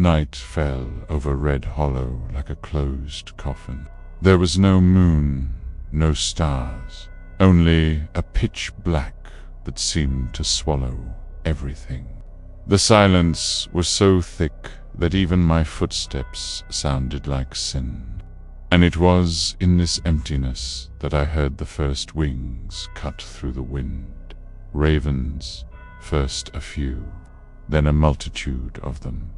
Night fell over Red Hollow like a closed coffin. There was no moon, no stars, only a pitch black that seemed to swallow everything. The silence was so thick that even my footsteps sounded like sin. And it was in this emptiness that I heard the first wings cut through the wind. Ravens, first a few, then a multitude of them.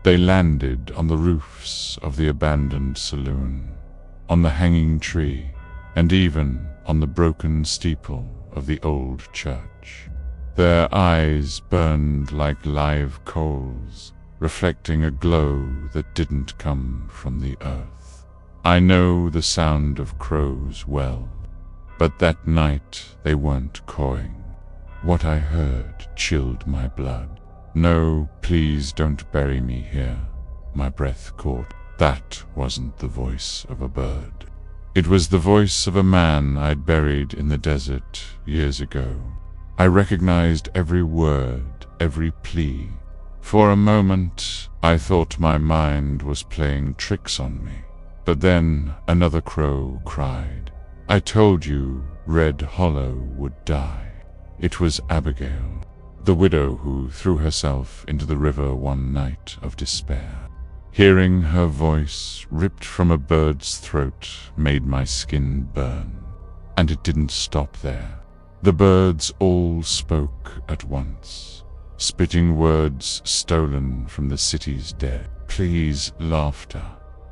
They landed on the roofs of the abandoned saloon, on the hanging tree, and even on the broken steeple of the old church. Their eyes burned like live coals, reflecting a glow that didn't come from the earth. I know the sound of crows well, but that night they weren't cawing. What I heard chilled my blood. No, please don't bury me here, my breath caught. That wasn't the voice of a bird. It was the voice of a man I'd buried in the desert years ago. I recognized every word, every plea. For a moment, I thought my mind was playing tricks on me. But then another crow cried, "I told you Red Hollow would die." It was Abigail, the widow who threw herself into the river one night of despair. Hearing her voice ripped from a bird's throat made my skin burn. And it didn't stop there. The birds all spoke at once, spitting words stolen from the city's dead. Pleas, laughter,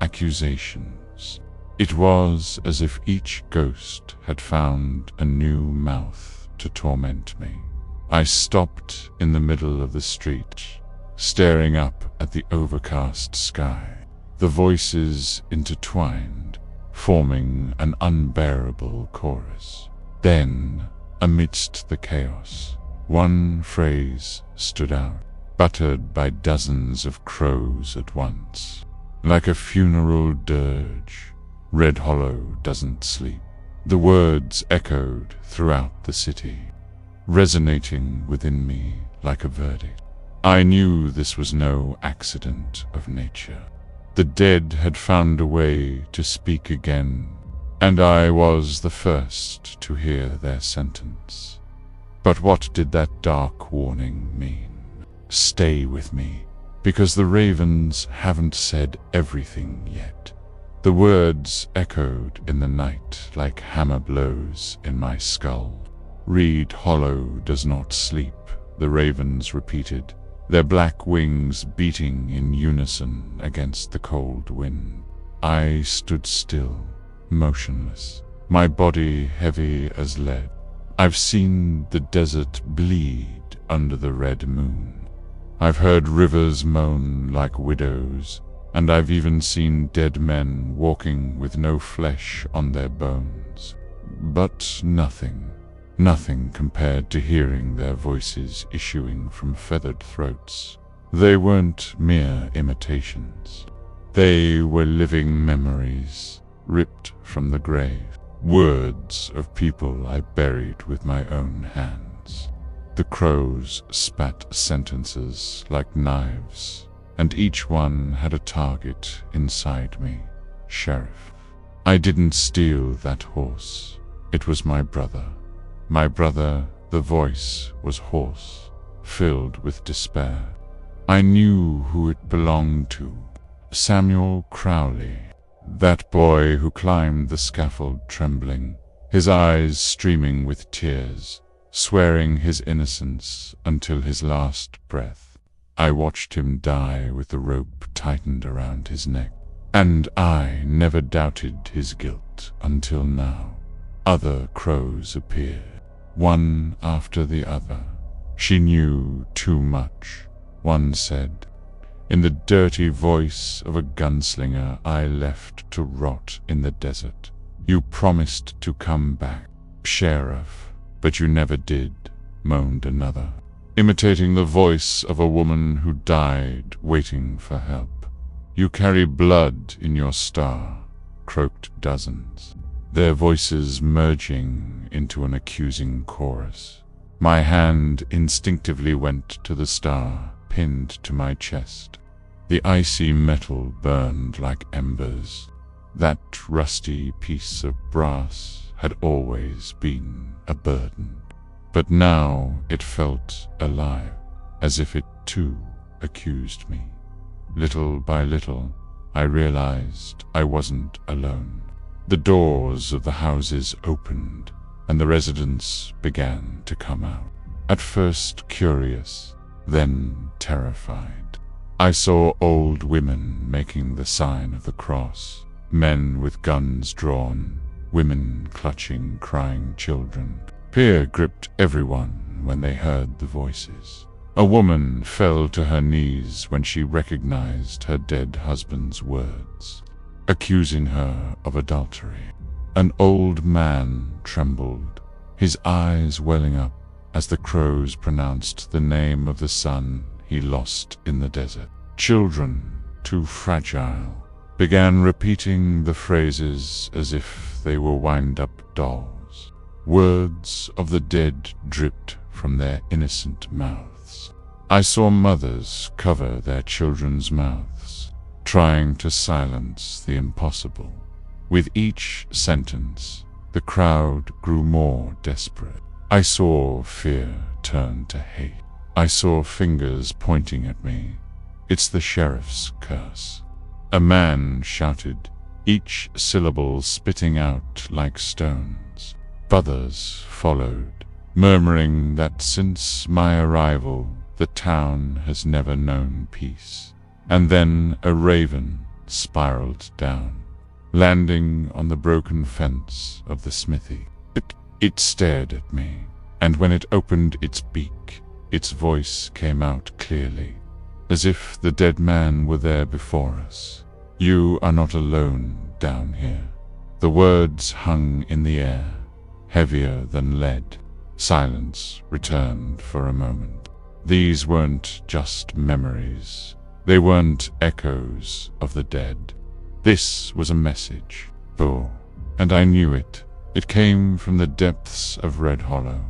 accusations. It was as if each ghost had found a new mouth to torment me. I stopped in the middle of the street, staring up at the overcast sky. The voices intertwined, forming an unbearable chorus. Then, amidst the chaos, one phrase stood out, buttered by dozens of crows at once. Like a funeral dirge, Red Hollow doesn't sleep. The words echoed throughout the city, resonating within me like a verdict. I knew this was no accident of nature. The dead had found a way to speak again, and I was the first to hear their sentence. But what did that dark warning mean? Stay with me, because the ravens haven't said everything yet. The words echoed in the night like hammer blows in my skull. Red Hollow does not sleep, the ravens repeated, their black wings beating in unison against the cold wind. I stood still, motionless, my body heavy as lead. I've seen the desert bleed under the red moon. I've heard rivers moan like widows, and I've even seen dead men walking with no flesh on their bones. But nothing compared to hearing their voices issuing from feathered throats. They weren't mere imitations. They were living memories, ripped from the grave. Words of people I buried with my own hands. The crows spat sentences like knives, and each one had a target inside me. Sheriff. I didn't steal that horse. It was my brother. My brother, the voice was hoarse, filled with despair. I knew who it belonged to. Samuel Crowley, that boy who climbed the scaffold trembling, his eyes streaming with tears, swearing his innocence until his last breath. I watched him die with the rope tightened around his neck, and I never doubted his guilt until now. Other crows appeared, one after the other. She knew too much, one said. In the dirty voice of a gunslinger I left to rot in the desert. You promised to come back, Sheriff, but you never did, moaned another, imitating the voice of a woman who died waiting for help. You carry blood in your star, croaked dozens, their voices merging into an accusing chorus. My hand instinctively went to the star pinned to my chest. The icy metal burned like embers. That rusty piece of brass had always been a burden, but now it felt alive, as if it too accused me. Little by little, I realized I wasn't alone. The doors of the houses opened, and the residents began to come out. At first curious, then terrified. I saw old women making the sign of the cross, men with guns drawn, women clutching crying children. Fear gripped everyone when they heard the voices. A woman fell to her knees when she recognized her dead husband's words, accusing her of adultery. An old man trembled, his eyes welling up as the crows pronounced the name of the son he lost in the desert. Children, too fragile, began repeating the phrases as if they were wind-up dolls. Words of the dead dripped from their innocent mouths. I saw mothers cover their children's mouths, trying to silence the impossible. With each sentence, the crowd grew more desperate. I saw fear turn to hate. I saw fingers pointing at me. It's the sheriff's curse. A man shouted, each syllable spitting out like stones. Others followed, murmuring that since my arrival, the town has never known peace. And then a raven spiraled down, landing on the broken fence of the smithy. It stared at me, and when it opened its beak, its voice came out clearly, as if the dead man were there before us. You are not alone down here. The words hung in the air, heavier than lead. Silence returned for a moment. These weren't just memories. They weren't echoes of the dead. This was a message. Oh, and I knew it. It came from the depths of Red Hollow.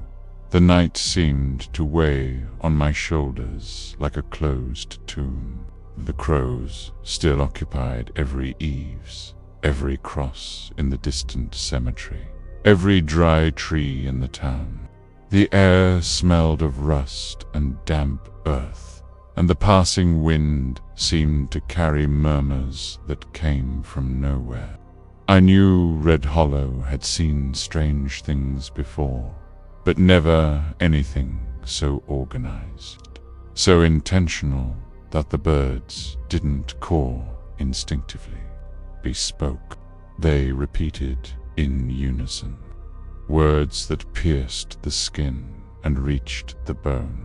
The night seemed to weigh on my shoulders like a closed tomb. The crows still occupied every eaves, every cross in the distant cemetery, every dry tree in the town. The air smelled of rust and damp earth, and the passing wind seemed to carry murmurs that came from nowhere. I knew Red Hollow had seen strange things before, but never anything so organized, so intentional that the birds didn't call instinctively, bespoke. They repeated in unison, words that pierced the skin and reached the bone.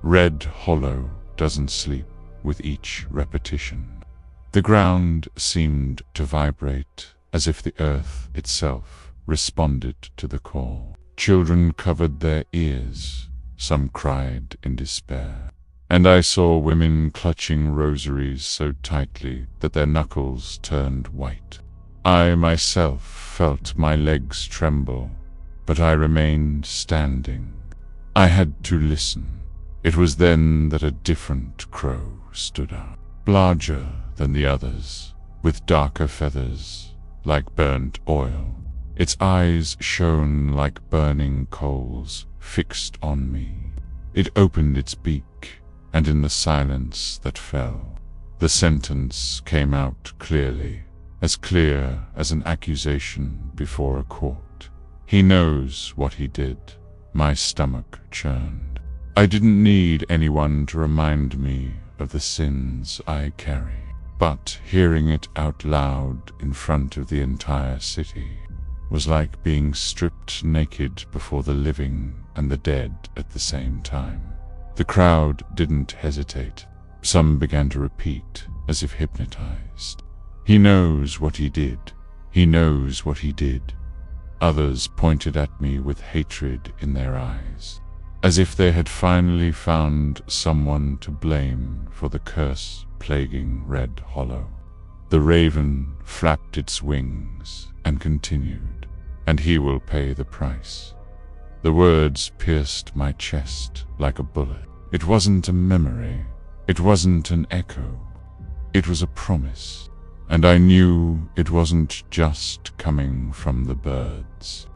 Red Hollow doesn't sleep with each repetition. The ground seemed to vibrate as if the earth itself responded to the call. Children covered their ears, some cried in despair, and I saw women clutching rosaries so tightly that their knuckles turned white. I myself felt my legs tremble, but I remained standing. I had to listen. It was then that a different crow stood out, larger than the others, with darker feathers, like burnt oil. Its eyes shone like burning coals, fixed on me. It opened its beak, and in the silence that fell, the sentence came out clearly, as clear as an accusation before a court. He knows what he did. My stomach churned. I didn't need anyone to remind me of the sins I carry, but hearing it out loud in front of the entire city was like being stripped naked before the living and the dead at the same time. The crowd didn't hesitate. Some began to repeat, as if hypnotized. He knows what he did. He knows what he did. Others pointed at me with hatred in their eyes, as if they had finally found someone to blame for the curse plaguing Red Hollow. The raven flapped its wings and continued, and he will pay the price. The words pierced my chest like a bullet. It wasn't a memory. It wasn't an echo. It was a promise, and I knew it wasn't just coming from the birds.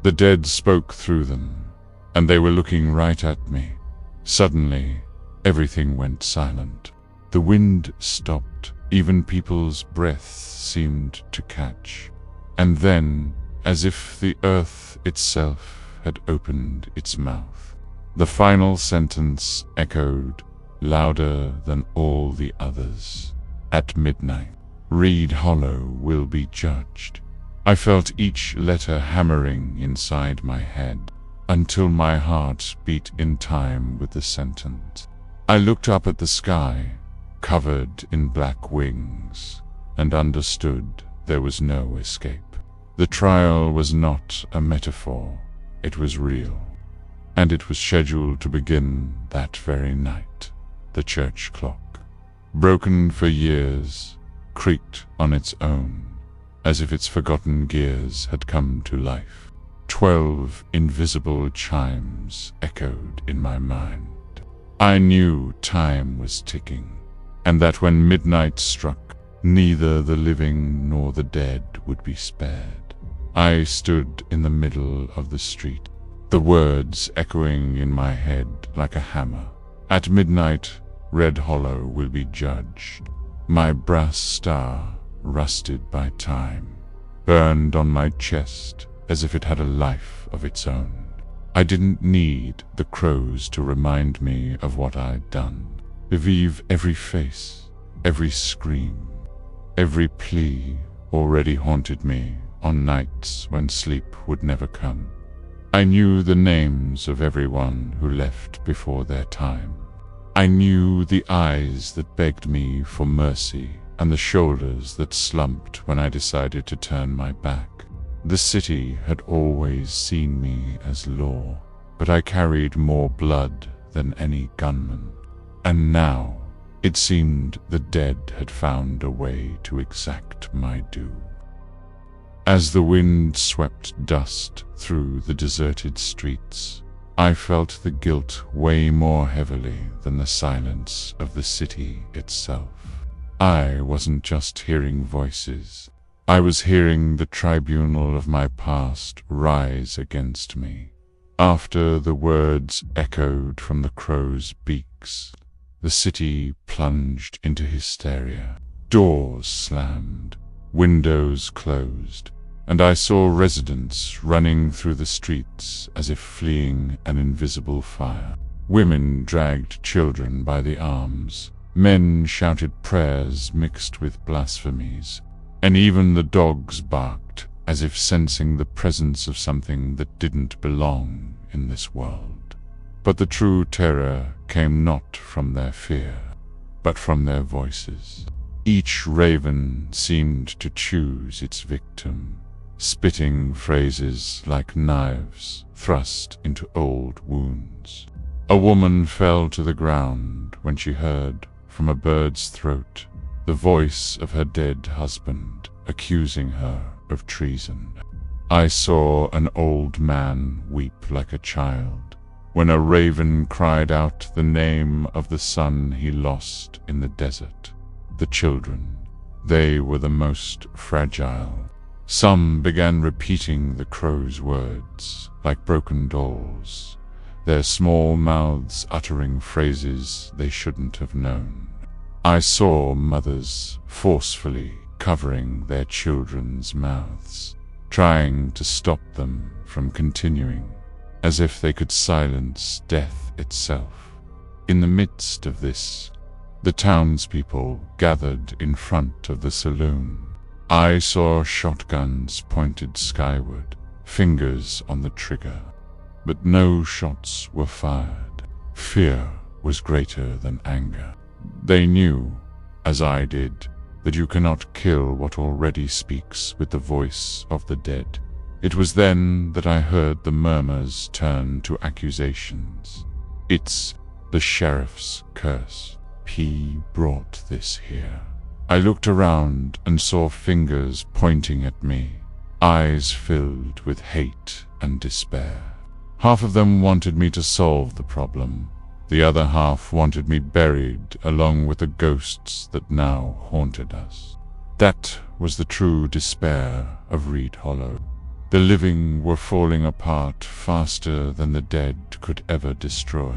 The dead spoke through them, and they were looking right at me. Suddenly, everything went silent. The wind stopped, even people's breaths seemed to catch. And then, as if the earth itself had opened its mouth, the final sentence echoed louder than all the others. At midnight, Reed Hollow will be judged. I felt each letter hammering inside my head, until my heart beat in time with the sentence. I looked up at the sky, covered in black wings, and understood there was no escape. The trial was not a metaphor, it was real, and it was scheduled to begin that very night. The church clock, broken for years, creaked on its own, as if its forgotten gears had come to life. 12 invisible chimes echoed in my mind. I knew time was ticking, and that when midnight struck, neither the living nor the dead would be spared. I stood in the middle of the street, the words echoing in my head like a hammer. At midnight, Red Hollow will be judged. My brass star, rusted by time, burned on my chest as if it had a life of its own. I didn't need the crows to remind me of what I'd done. Believe every face, every scream, every plea already haunted me on nights when sleep would never come. I knew the names of everyone who left before their time. I knew the eyes that begged me for mercy and the shoulders that slumped when I decided to turn my back. The city had always seen me as law, but I carried more blood than any gunman. And now, it seemed the dead had found a way to exact my due. As the wind swept dust through the deserted streets, I felt the guilt weigh more heavily than the silence of the city itself. I wasn't just hearing voices. I was hearing the tribunal of my past rise against me. After the words echoed from the crows' beaks, the city plunged into hysteria. Doors slammed, windows closed, and I saw residents running through the streets as if fleeing an invisible fire. Women dragged children by the arms. Men shouted prayers mixed with blasphemies, and even the dogs barked as if sensing the presence of something that didn't belong in this world. But the true terror came not from their fear, but from their voices. Each raven seemed to choose its victim, spitting phrases like knives thrust into old wounds. A woman fell to the ground when she heard from a bird's throat the voice of her dead husband accusing her of treason. I saw an old man weep like a child when a raven cried out the name of the son he lost in the desert. The children, they were the most fragile. Some began repeating the crow's words like broken dolls, their small mouths uttering phrases they shouldn't have known. I saw mothers forcefully covering their children's mouths, trying to stop them from continuing, as if they could silence death itself. In the midst of this, the townspeople gathered in front of the saloon. I saw shotguns pointed skyward, fingers on the trigger, but no shots were fired. Fear was greater than anger. They knew, as I did, that you cannot kill what already speaks with the voice of the dead. It was then that I heard the murmurs turn to accusations. It's the sheriff's curse. He brought this here. I looked around and saw fingers pointing at me, eyes filled with hate and despair. Half of them wanted me to solve the problem. The other half wanted me buried along with the ghosts that now haunted us. That was the true despair of Reed Hollow. The living were falling apart faster than the dead could ever destroy.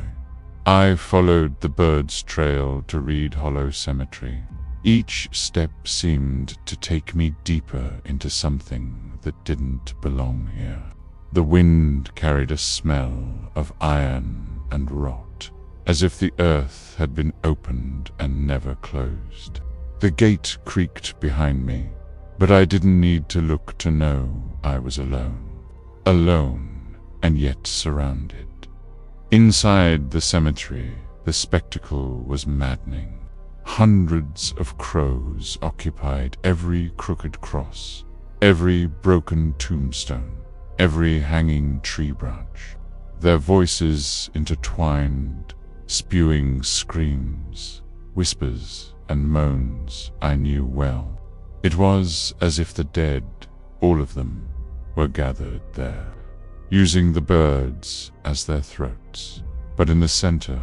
I followed the bird's trail to Reed Hollow Cemetery. Each step seemed to take me deeper into something that didn't belong here. The wind carried a smell of iron and rot, as if the earth had been opened and never closed. The gate creaked behind me, but I didn't need to look to know I was alone. Alone, and yet surrounded. Inside the cemetery, the spectacle was maddening. Hundreds of crows occupied every crooked cross, every broken tombstone, every hanging tree branch. Their voices intertwined, spewing screams, whispers, and moans I knew well. It was as if the dead, all of them, were gathered there, using the birds as their throats. But in the center,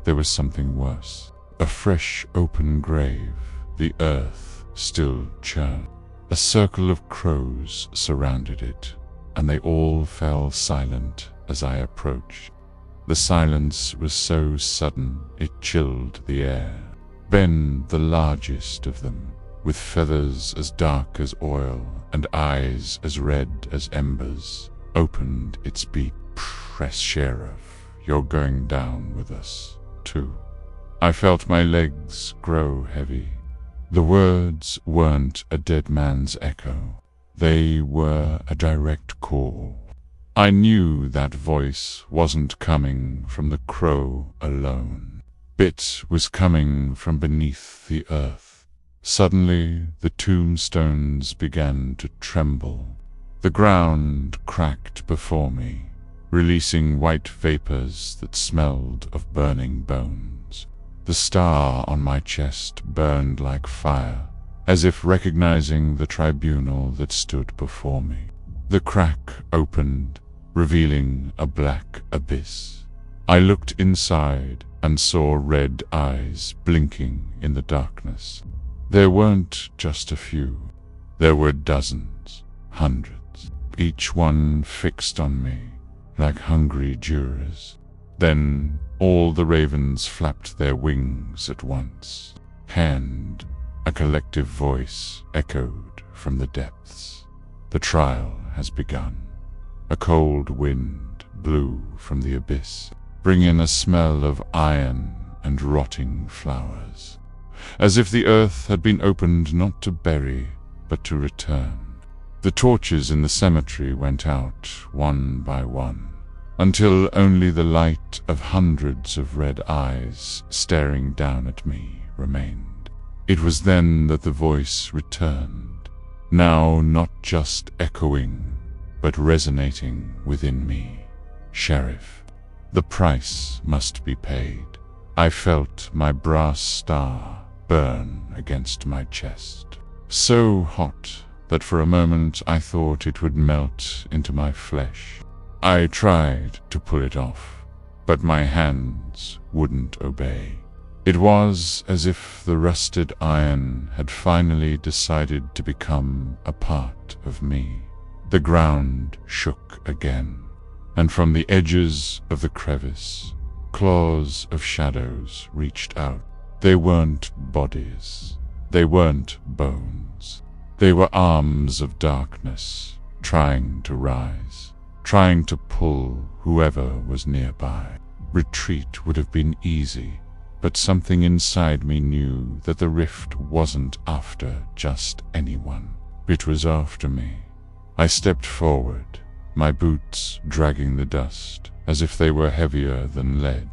there was something worse. A fresh open grave, the earth still churned. A circle of crows surrounded it, and they all fell silent as I approached. The silence was so sudden it chilled the air. Ben, the largest of them, with feathers as dark as oil and eyes as red as embers, opened its beak. "Press Sheriff, you're going down with us, too." I felt my legs grow heavy. The words weren't a dead man's echo. They were a direct call. I knew that voice wasn't coming from the crow alone. It was coming from beneath the earth. Suddenly, the tombstones began to tremble. The ground cracked before me, releasing white vapors that smelled of burning bones. The star on my chest burned like fire, as if recognizing the tribunal that stood before me. The crack opened, revealing a black abyss. I looked inside and saw red eyes blinking in the darkness. There weren't just a few. There were dozens, hundreds, each one fixed on me like hungry jurors. Then all the ravens flapped their wings at once. And a collective voice echoed from the depths. "The trial has begun." A cold wind blew from the abyss, bringing a smell of iron and rotting flowers, as if the earth had been opened not to bury, but to return. The torches in the cemetery went out one by one, until only the light of hundreds of red eyes staring down at me remained. It was then that the voice returned, now not just echoing, but resonating within me. "Sheriff, the price must be paid." I felt my brass star burn against my chest, so hot that for a moment I thought it would melt into my flesh. I tried to pull it off, but my hands wouldn't obey. It was as if the rusted iron had finally decided to become a part of me. The ground shook again, and from the edges of the crevice, claws of shadows reached out. They weren't bodies. They weren't bones. They were arms of darkness, trying to rise, trying to pull whoever was nearby. Retreat would have been easy, but something inside me knew that the rift wasn't after just anyone. It was after me. I stepped forward, my boots dragging the dust, as if they were heavier than lead.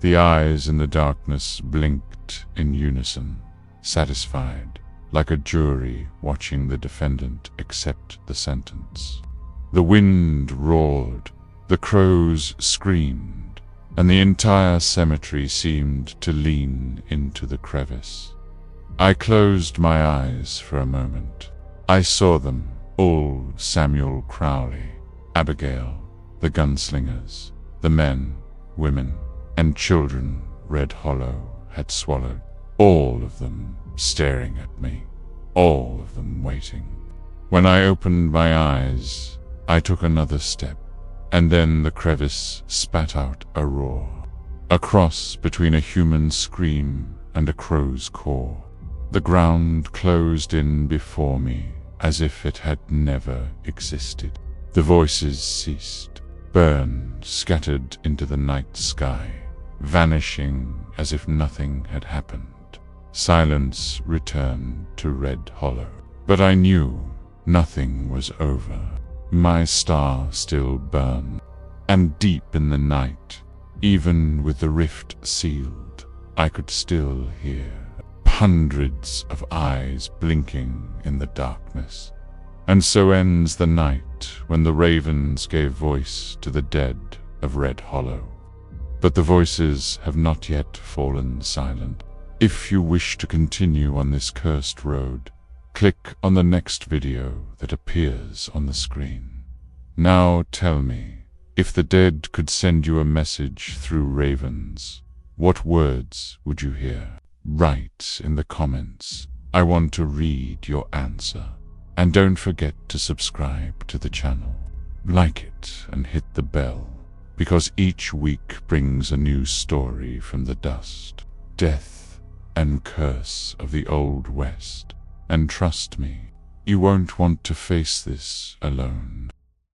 The eyes in the darkness blinked in unison, satisfied, like a jury watching the defendant accept the sentence. The wind roared, the crows screamed, and the entire cemetery seemed to lean into the crevice. I closed my eyes for a moment. I saw them, all Samuel Crowley, Abigail, the gunslingers, the men, women, and children Red Hollow had swallowed, all of them staring at me, all of them waiting. When I opened my eyes, I took another step, and then the crevice spat out a roar, a cross between a human scream and a crow's caw. The ground closed in before me as if it had never existed. The voices ceased, burned, scattered into the night sky, vanishing as if nothing had happened. Silence returned to Red Hollow. But I knew nothing was over. My star still burned, and deep in the night, even with the rift sealed, I could still hear hundreds of eyes blinking in the darkness. And so ends the night when the ravens gave voice to the dead of Red Hollow. But the voices have not yet fallen silent. If you wish to continue on this cursed road, click on the next video that appears on the screen. Now tell me, if the dead could send you a message through ravens, what words would you hear? Write in the comments. I want to read your answer. And don't forget to subscribe to the channel. Like it and hit the bell, because each week brings a new story from the dust, death and curse of the Old West. And trust me, you won't want to face this alone.